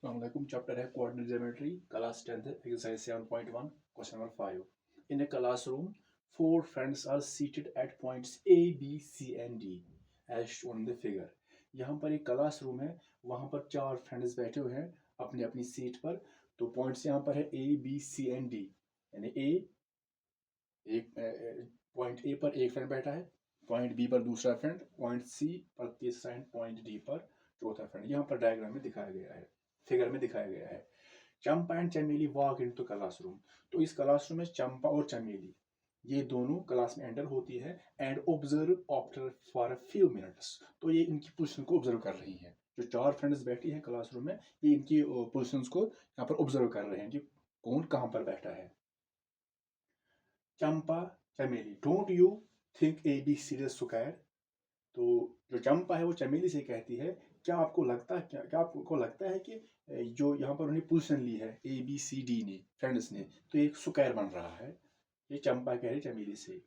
Assalamualaikum. Chapter है coordinate geometry, class 10th, exercise 7.1, question number 5. In a classroom, four friends are seated at points A, B, C and D as shown in the figure. यहाँ पर एक classroom है, वहाँ पर चार friends बैठे हुए हैं अपनी अपनी सीट पर. तो पॉइंट्स यहाँ पर है A, B, C and D. यानी A एक पॉइंट A पर एक फ्रेंड बैठा है, पॉइंट B पर दूसरा फ्रेंड, पॉइंट C पर तीसरा एंड पॉइंट D पर चौथा फ्रेंड. यहाँ पर डायग्राम में दिखाया गया है, फिगर में दिखाया गया है. चंपा एंड चमेली वॉक इनटू क्लासरूम. तो इस क्लासरूम में चंपा और चमेली ये दोनों क्लास में एंटर होती है and observe after for a few minutes. तो ये इनकी पोजीशन को ऑब्जर्व कर रही हैं. जो चार फ्रेंड्स बैठी हैं क्लासरूम में, ये इनकी पोजीशंस को यहाँ पर ऑब्जर्व कर रहे हैं कि कौन कहाँ पर बैठा है. Champa Chameli, don't you think A B C square. तो जो चंपा है वो चमेली से कहती है, क्या आपको लगता है क्या आपको लगता है कि जो यहाँ पर उन्हें पोजीशन ली है ए बी सी डी ने, फ्रेंड्स ने, तो एक स्क्वायर बन रहा है. ये चंपा कह रही चमेली से.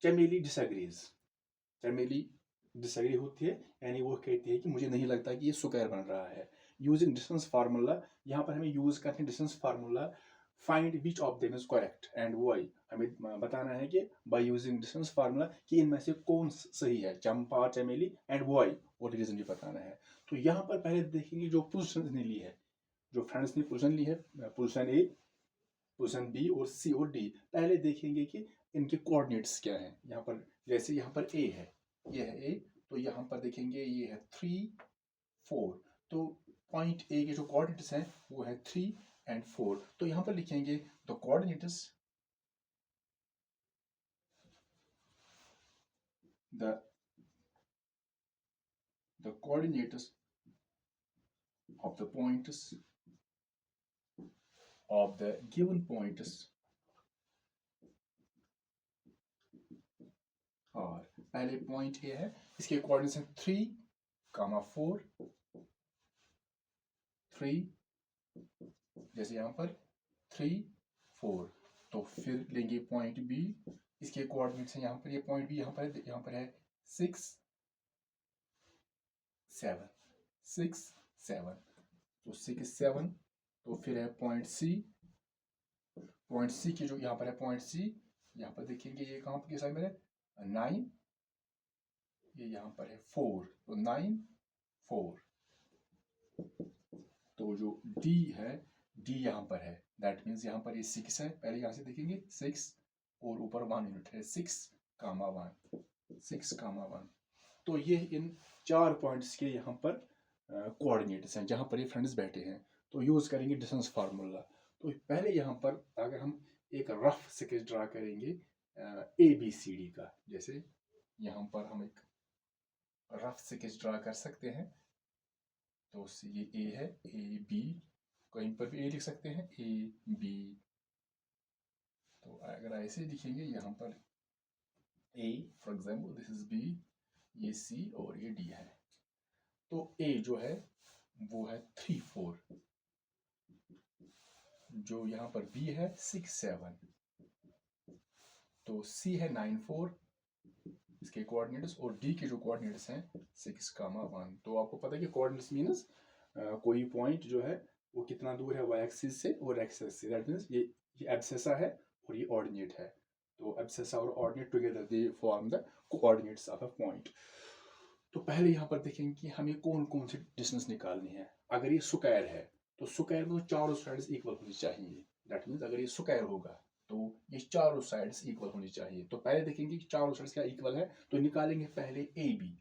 चमेली डिसएग्रीज. चमेली डिसएग्री होती है, यानी वो कहती है कि मुझे नहीं लगता कि ये स्क्वायर बन रहा है. यूजिंग डिस्टेंस फार्मूला, यहाँ पर हमें यूज करते हैं distance formula. Find which of them is correct and why. हमें बताना है कि बाय यूजिंग डिस्टेंस फार्मूला कि इनमें से कौन सही है, चंपा चमेली एंड वाई, और रीजन भी बताना है. तो यहाँ पर पहले देखेंगे जो पोजीशन ने ली है, जो फ्रेंड्स ने पोजीशन ली है, पोजीशन ए, पोजीशन बी और सी और डी. पहले देखेंगे कि इनके कोऑर्डिनेट्स क्या हैं. यहाँ पर जैसे यहाँ पर ए है, ये है ए, तो यहाँ पर देखेंगे ये है 3 4. तो पॉइंट ए के जो कोऑर्डिनेट्स हैं वो है 3 एंड 4. तो यहाँ पर लिखेंगे the coordinates, the coordinates of the points of the given points are, पहले पॉइंट ए है, इसके कोऑर्डिनेट्स हैं 3, 4, 3, जैसे यहाँ पर 3, 4. तो फिर लेंगे पॉइंट बी, इसके कोऑर्डिनेट्स हैं यहाँ पर, ये पॉइंट बी यहाँ पर है 6, 7, 6, 7. तो 6, 7. तो फिर है पॉइंट सी, पॉइंट सी की जो यहाँ पर है पॉइंट सी, यहाँ पर देखेंगे ये कहाँ पर साइड में है 9, ये यहाँ पर है 4. तो 9, 4. तो जो डी है, डी यहाँ पर है, दैट मीन्स यहाँ पर ये 6 है. पहले यहाँ से देखेंगे 6 और ऊपर 1 यूनिट है, 6, 1, 6, 1. तो ये इन चार पॉइंट्स के यहाँ पर कोऑर्डिनेट्स हैं जहाँ पर ये फ्रेंड्स बैठे हैं. तो यूज करेंगे डिस्टेंस फार्मूला. तो पहले यहाँ पर अगर हम एक रफ स्केच ड्रा करेंगे ए बी सी डी का, जैसे यहाँ पर हम एक रफ स्केच ड्रा कर सकते हैं. तो ये ए है, ए बी, कहीं पर भी ए लिख सकते हैं, ए बी. तो अगर ऐसे लिखेंगे यहाँ पर A, for example this is B, ये सी और ये डी है. तो ए जो है वो है 3, 4. जो यहाँ पर बी है 6, 7. तो सी है 9, 4 इसके कोऑर्डिनेट्स, और डी के जो कोऑर्डिनेट्स हैं 6, 1. तो आपको पता है कि कोऑर्डिनेट्स मीन्स कोई पॉइंट जो है वो कितना दूर है वाई एक्सिस से और एक्स एक्सिस से. दैट मीन्स ये एब्सेसा है और ये ऑर्डिनेट है. तो एब्सेसा और ordinate together they form the coordinates of a point. तो पहले यहाँ पर देखेंगे कि हमें कौन कौन सी डिस्टेंस निकालनी है. अगर ये स्क्वायर है तो स्क्वायर में चारों साइड्स इक्वल होनी चाहिए. दैट मीन्स अगर ये स्क्वायर होगा तो ये चारों साइड्स इक्वल होनी चाहिए. तो पहले देखेंगे कि चारों साइड्स क्या इक्वल है. तो निकालेंगे पहले A B,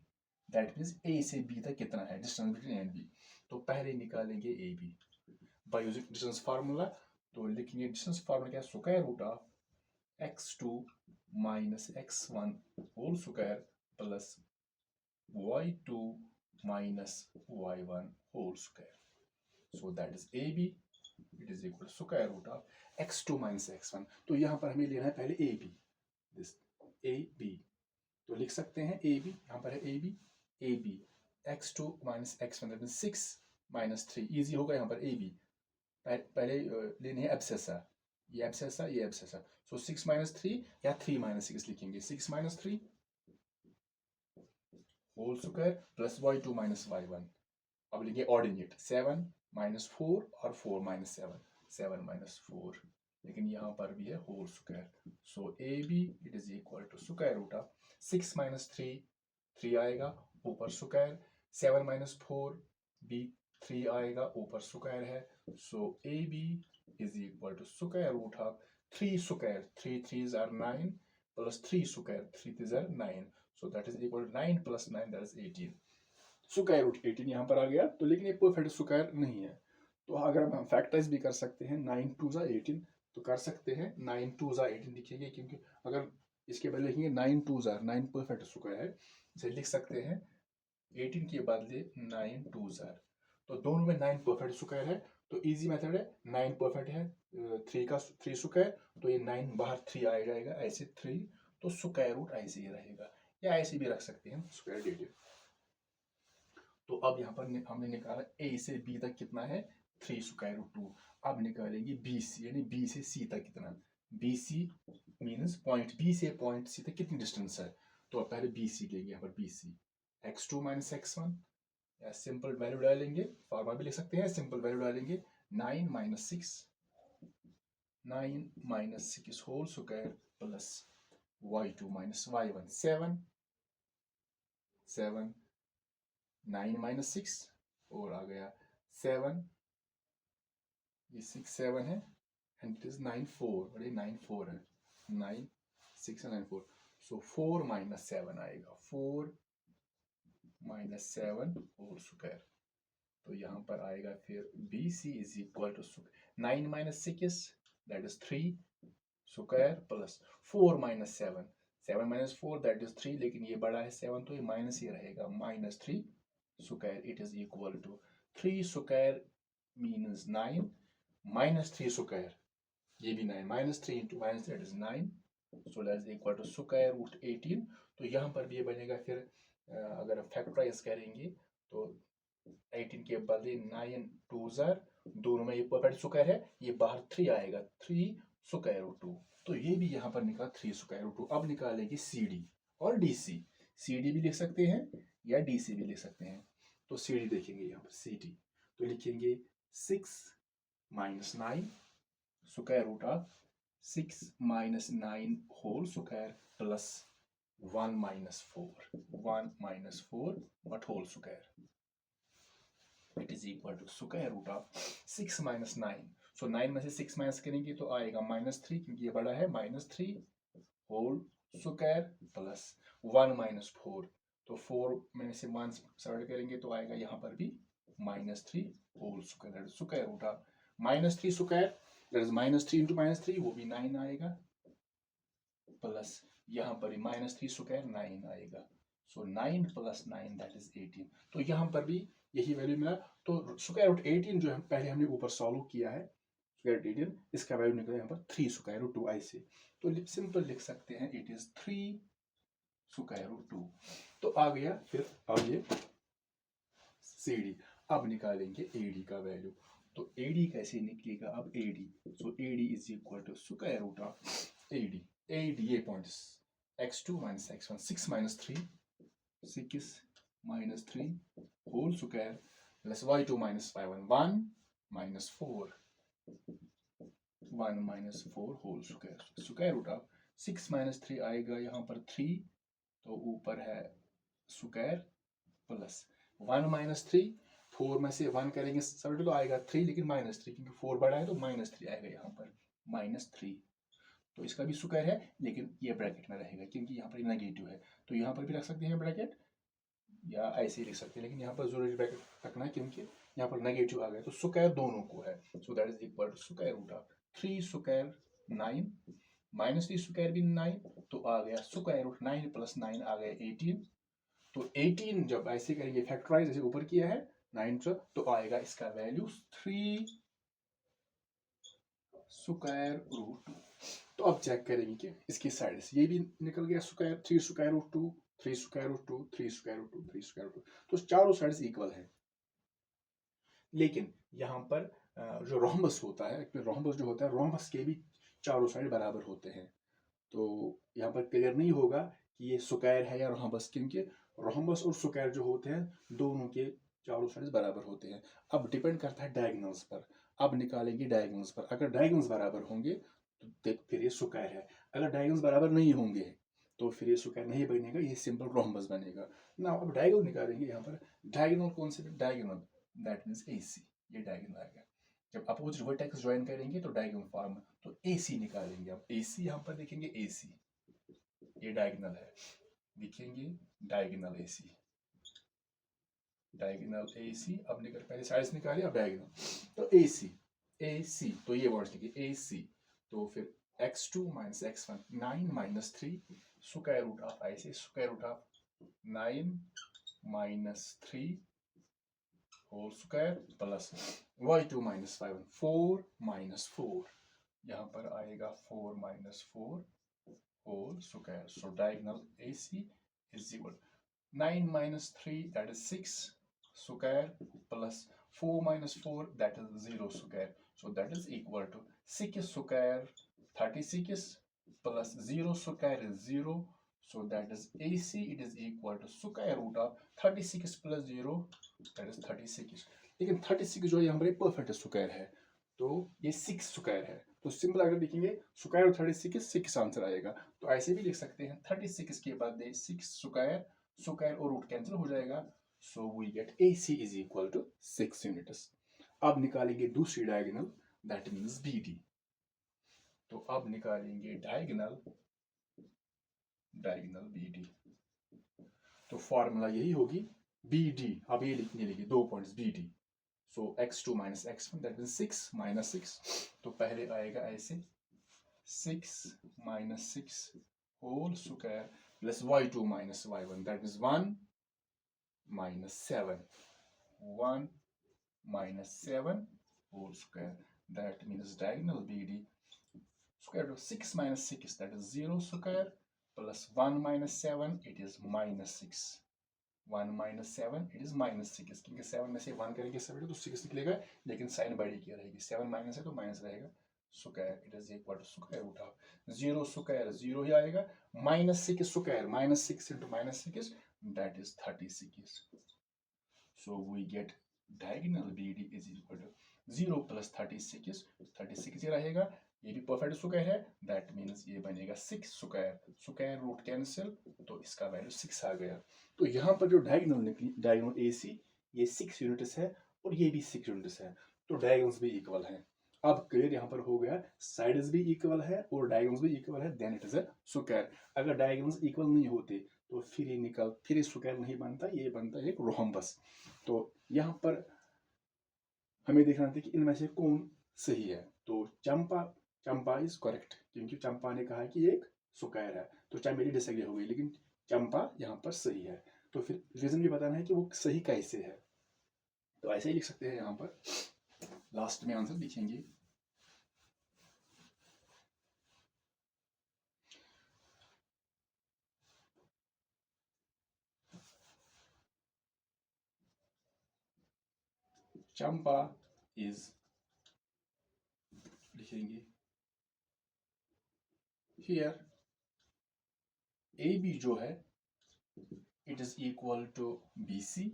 that means A से बी तक कितना है distance between A and B. तो पहले निकालेंगे A B by using distance formula. तो लिखेंगे डिस्टेंस फार्मूला क्या, square root of x2 minus x1 whole square plus y2 minus y1 whole square. So that is AB, it is equal to square root of x2 minus x1. तो यहाँ पर हमें लेना है पहले AB, this AB. तो लिख सकते हैं AB, यहाँ पर है AB, x2 minus x1, that means 6 minus 3. Easy होगा यहाँ पर AB. पहले लेने हैं एब्सेसा, ये एब्सेसा. सो 6 minus 3 या 3 minus 6 लिखेंगे. 6 minus 3 whole square plus y2 minus y1. अब लिखेंगे ऑर्डिनेट 7 माइनस 4 और 4 माइनस 7, 7 माइनस 4, लेकिन यहाँ पर भी है whole square. So A B it is equal to square root of 6 minus 3, 3 आएगा ऊपर स्क्वायर, 7 माइनस 4 भी 3 आएगा ऊपर स्क्वायर है। So A B is equal to square root of 3 square, 3 3s are 9 plus 3 square, 3 3s are 9, so that is equal to 9 plus 9 that is 18, square root 18 यहाँ पर आ गया। तो लेकिन ये परफेक्ट स्क्वायर नहीं है, तो अगर हम फैक्टराइज भी कर सकते हैं 9 2 18, तो कर सकते हैं 9 2 18 लिखेंगे, क्योंकि अगर इसके बदले लिखेंगे 9 2 9 परफेक्ट स्क्वायर है, इसे लिख सकते हैं 18 के बदले 9 2 तो दोनों में 9 परफेक्ट स्क्वायर है, तो इजी मेथड है, 9 परफेक्ट है 3 का 3 स्क्वायर, तो ये 9 बाहर 3 आ जाएगा ऐसे 3, तो स्क्वायर रूट ऐसे ही रहेगा, या ऐसे भी रख सकते हैं स्क्वायर डेटिव। तो अब यहाँ पर हमने निकाला ए से बी तक कितना है 3 स्क्वायर रूट 2। अब निकालेंगे बी सी, यानी बी से सी तक कितना, B C means point B से पॉइंट सी तक कितनी डिस्टेंस है। तो अब पहले बी सी लेंगे, यहाँ पर B C x2 minus x1, या सिंपल वैल्यू डालेंगे, फॉर्मूला भी लिख सकते हैं, सिंपल वैल्यू डालेंगे 9 minus 6, 9 minus 6 whole square plus y2 minus y1 7, 7 9 minus 6 और आ गया 7, ये 6 7 है एंड इट इज 9 4, और ये 9 4 है, 9 6 9 4, सो 4 माइनस 7 आएगा, 4 माइनस 7 होल स्क्वायर। तो यहाँ पर आएगा फिर B C is equal to 9 minus 6 that is 3 square plus 4 minus 7, 7 minus 4 that is 3, लेकिन ये बड़ा है 7 तो ये माइनस ही रहेगा, minus 3 square it is equal to 3 square means 9 minus 3 square, ये भी 9 minus 3 into minus that is 9, so that is equal to square root 18। तो यहाँ पर भी ये बनेगा फिर अगर फैक्टराइज करेंगे तो 18 के बदले 9 2 दोनों में ये परफेक्ट स्क्वायर है, ये बाहर 3 आएगा, 3 स्क्वायर रूट 2, तो ये भी यहाँ पर निकला 3 स्क्वायर रूट 2। अब निकालेंगे सी डी और डी सी, सी डी भी लिख सकते हैं या डी सी भी लिख सकते हैं। तो सी डी देखेंगे यहाँ पर सी डी, तो लिखेंगे 6 minus 9 square root of 6 minus 9 whole square plus 1 minus 4, 1 minus 4 but whole square, it is equal to square root of 6 minus 9, so 9 में से 6 माइनस करेंगे तो आएगा माइनस 3, क्योंकि ये बड़ा है, minus 3 whole square plus 1 minus 4, तो 4 में से 1 सब्ट्रैक्ट करेंगे तो आएगा यहाँ पर भी minus 3 whole square, square root of minus 3 square that is minus 3 into minus 3, वो भी 9 आएगा, प्लस यहाँ पर भी माइनस 3 स्क्वायर 9 आएगा, सो 9 प्लस 9 दैट इज 18। तो यहाँ पर भी यही वैल्यू मिला, तो स्क्वायर रूट 18 जो है पहले हमने ऊपर सॉल्व किया है, स्क्वायर रूट 18 इसका वैल्यू निकला यहाँ पर 3 स्क्वायर रूट 2 ऐसे, तो सिंपल लिख सकते हैं इट इज 3 स्क्वायर रूट 2। तो आ गया फिर अब ये सी डी। अब निकालेंगे ए डी का वैल्यू, तो ए डी कैसे निकलेगा, अब A D, so A D is equal to square root of A D ये points x2 minus x1, 6 minus 3, 6 minus 3 whole square plus y2 minus y1, 1 minus 4, 1 minus 4 whole square, square root of 6 minus 3 आएगा यहाँ पर 3, तो ऊपर है square plus 1 minus 3, 4 में से 1 करेंगे सब तो आएगा 3, लेकिन माइनस 3 क्योंकि 4 बड़ा है तो माइनस 3 आएगा यहाँ पर, माइनस 3, तो इसका भी स्क्वायर है लेकिन ये ब्रैकेट में रहेगा क्योंकि यहाँ पर नेगेटिव है, तो यहाँ पर भी रख सकते हैं ब्रैकेट या ऐसे ही लिख सकते हैं, लेकिन यहाँ पर जरूरी ब्रैकेट रखना है क्योंकि यहाँ पर नेगेटिव आ गया, तो स्क्वायर दोनों को है, so that is equal to square root of 3 square 9 minus 3 square भी 9, तो आ गया स्क्वायर रूट 9 प्लस 9 आ गया 18, तो 18 जब ऐसे करेंगे फैक्टराइज जैसे ऊपर किया है 9 से, तो आएगा इसका वैल्यू 3 स्क्वायर रूट 2। तो अब चेक करेंगे कि इसकी साइड से ये भी निकल गया square, 3 square root 2, 3 square root 2, 3 square root 2, 3 square root 2, तो चारों साइड्स इक्वल है। लेकिन यहाँ पर जो रोम्बस होता है, रोम्बस जो होता है, रोम्बस के भी चारों साइड बराबर होते हैं, तो यहाँ पर क्लियर नहीं होगा कि ये स्क्वायर है या रोम्बस, क्योंकि रोम्बस और स्क्वायर जो होते हैं दोनों के चारों साइड्स बराबर होते हैं। अब डिपेंड करता है डायगोनल्स पर। अब निकालेंगे डायगोनल्स पर। अगर डायगोनल्स बराबर होंगे तो फिर ये स्क्वायर है। अगर डायगोनल्स बराबर नहीं होंगे तो फिर ये स्क्वायर नहीं बनेगा, ये सिंपल रोम्बस बनेगा ना। अब डायगोनल निकालेंगे यहाँ पर। डायगोनल कौन से? डायगोनल दैट मीन्स AC, ये डायगोनल आएगा। जब अपोजिट वर्टेक्स ज्वाइन करेंगे तो डायगोनल फॉर्म, तो AC निकालेंगे। अब AC यहाँ पर देखेंगे, AC ये डायगोनल है, लिखेंगे डायगोनल AC, डायगोनल AC। अब निकल, पहले साइड्स निकाले, अब डायगोनल। तो AC तो ये वर्ड लिखिए AC। तो फिर x2 minus x1, 9 minus 3 square root of, ऐसे square root of 9 minus 3 whole square plus y2 minus 5, 4 minus 4, यहाँ पर आएगा 4 minus 4 whole square. So diagonal AC is equal 9 minus 3 that is 6 square plus 4 minus 4 that is 0 square. So that is equal to 6 square 36 plus 0 square is 0. So that is AC, it is equal to square root of 36 plus 0 that is 36. लेकिन 36 जो यहाँ पर perfect square है, तो ये 6 square है। तो simple अगर लिखेंगे स्क्वायर 36 6 आंसर आएगा। तो ऐसे भी लिख सकते हैं 36 के बाद 6 स्क्वायर, स्क्वायर और रूट कैंसिल हो जाएगा। So we get AC is equal to 6 units. अब निकालेंगे दूसरी डायगोनल, दैट मीन्स BD। तो अब निकालेंगे डायगोनल BD। तो फॉर्मूला यही होगी BD। अब ये लिखने लगे 2 points BD। So x2 minus x1 that means 6 minus 6। तो पहले आएगा ऐसे 6 minus 6 whole square plus y2 minus y1 that means 1 minus 7, 1 minus 7 whole square, that means diagonal BD square root of 6 minus 6 that is 0 square plus 1 minus 7 it is minus 6, 1 minus 7 it is minus 6, क्योंकि 7 में से 1 करेंगे 7 तो 6 निकलेगा, लेकिन sign बड़ी की रहेगी, 7 माइनस है तो माइनस रहेगा, square it is equal to square root of 0 square 0 ही आएगा, minus 6 square minus 6 into minus 6 that is 36। So we get diagonal BD is equal to 0 plus 36, 36 ही रहेगा, ये भी परफेक्ट स्क्वायर है, दैट मीन्स ये बनेगा 6 स्क्वायर, स्क्वायर रूट कैंसिल, तो इसका वैल्यू 6 आ गया। तो यहाँ पर जो डायगोनल निकली, डायगोनल AC ये 6 यूनिट्स है और ये भी 6 यूनिट्स है, तो डायगोनल्स भी इक्वल है। अब क्लियर यहाँ पर हो गया, साइड्स भी इक्वल है और डायगोनल्स भी इक्वल है, then it is a square. अगर डायगोनल्स इक्वल नहीं होते तो फिर ये स्क्वायर नहीं बनता, ये बनता है एक रोम्बस। तो यहाँ पर हमें देखना था कि इनमें से कौन सही है। तो चंपा इज करेक्ट, क्योंकि चंपा ने कहा कि एक स्क्वायर है, तो चाहे मेरी डिसएग्री हो गई, लेकिन चंपा यहाँ पर सही है। तो फिर रीजन भी बताना है कि वो सही कैसे है, तो ऐसे ही लिख सकते हैं। यहाँ पर लास्ट में आंसर लिखेंगे चंपा इज, लिखेंगे हियर AB जो है it is equal to BC,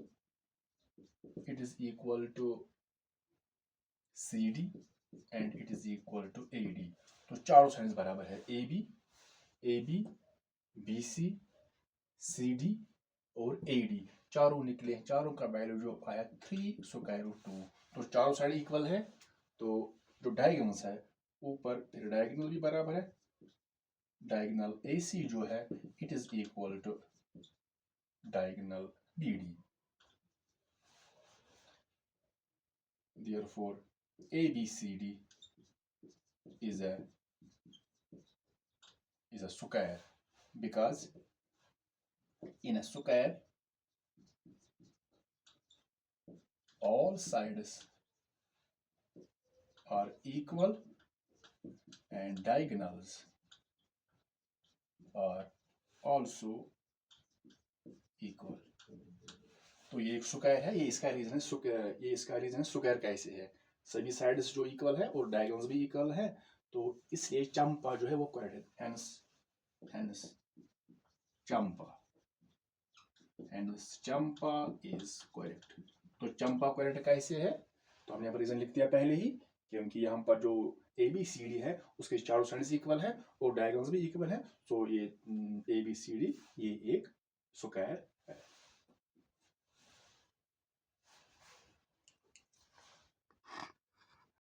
it is equal to CD and it is equal to AD। तो चारों साइड्स बराबर है, AB BC CD और AD चारों निकले, चारों का वैल्यू जो आया 3 स्क्वायर रूट 2। तो चारों साइड इक्वल है, तो जो डायगोनल्स है ऊपर फिर डायगोनल भी बराबर है, डायगोनल AC जो है it is equal to diagonal BD। Therefore ABCD is a square, because in a square all sides are equal and diagonals are also equal। तो ये एक स्क्वायर है, ये इसका रीजन है, ये इसका रीजन है स्क्वायर कैसे है, सभी साइड्स जो इक्वल है और डायगोनल्स भी इक्वल है, तो इसलिए चंपा जो है वो करेक्ट है, hence Champa, hence Champa is correct. तो चंपा क्वाड्रेंट कैसे है, तो हमने यहाँ पर रीजन लिख दिया पहले ही, क्योंकि यहाँ पर जो ए बी सी डी है उसके चारों साइड्स इक्वल है और डायगोनल्स भी इक्वल है। सो ये ए बी सी डी ये एक स्क्वायर है।